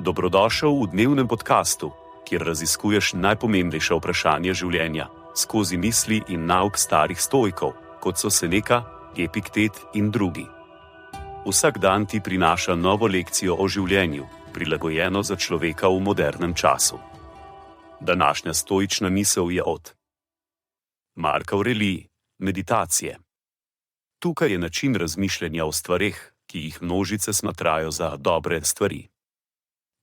Dobrodošel v dnevnem podkastu, kjer raziskuješ najpomembnejša vprašanja življenja skozi misli in nauk starih stoikov, kot so Seneca, Epiktet in drugi. Vsak dan ti prinaša novo lekcijo o življenju, prilagojeno za človeka v modernem času. Današnja stoična misel je od Marka Aurelij, meditacije. Tukaj je način razmišljanja o stvareh, ki jih množice smatrajo za dobre stvari.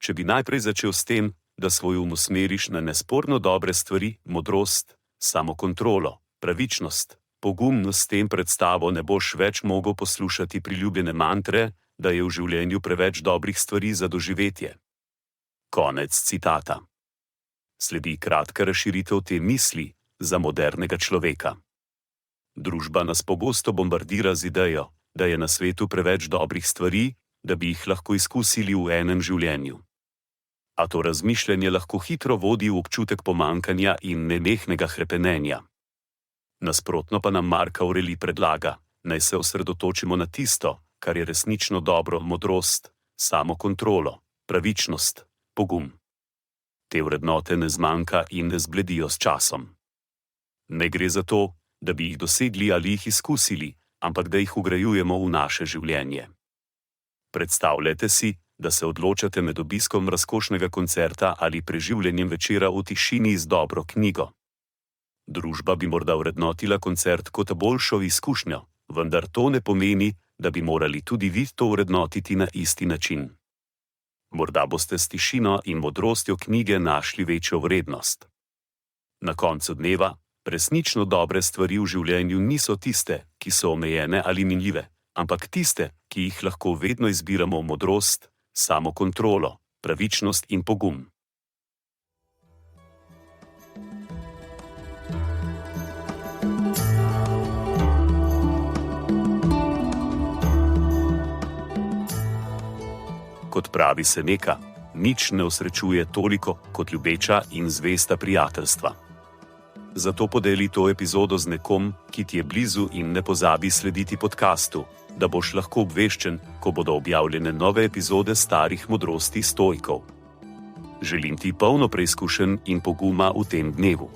Če bi najprej začel s tem, da svoj usmeriš na nesporno dobre stvari, modrost, samokontrolo, pravičnost, pogumnost, s tem predstavo ne boš več mogel poslušati priljubljene mantre, da je v življenju preveč dobrih stvari za doživetje. Konec citata. Sledi kratka razširitev te misli za modernega človeka. Družba nas pogosto bombardira z idejo, da je na svetu preveč dobrih stvari, da bi jih lahko izkusili v enem življenju. A to razmišljanje lahko hitro vodi v občutek pomanjkanja in nenehnega hrepenenja. Nasprotno pa nam Mark Aurelij predlaga, naj se osredotočimo na tisto, kar je resnično dobro, modrost, samokontrolo, pravičnost, pogum. Te vrednote ne zmanjka in ne zbledijo s časom. Ne gre za to, da bi jih dosegli ali jih izkusili, ampak da jih vgrajujemo v naše življenje. Predstavljajte si, da se odločate med obiskom razkošnega koncerta ali preživljanjem večera v tišini z dobro knjigo. Družba bi morda vrednotila koncert kot boljšo izkušnjo, vendar to ne pomeni, da bi morali tudi vi to vrednotiti na isti način. Morda boste s tišino in modrostjo knjige našli večjo vrednost. Na koncu dneva, resnično dobre stvari v življenju niso tiste, ki so omejene ali minljive, ampak tiste, ki jih lahko vedno izbiramo v modrost, samokontrolo, pravičnost in pogum. Kot pravi Seneca, nič ne osrečuje toliko kot ljubeča in zvesta prijateljstva. Zato podeli to epizodo z nekom, ki ti je blizu, in ne pozabi slediti podkastu, da boš lahko obveščen, ko bodo objavljene nove epizode starih modrosti stoikov. Želim ti polno preizkušenj in poguma v tem dnevu.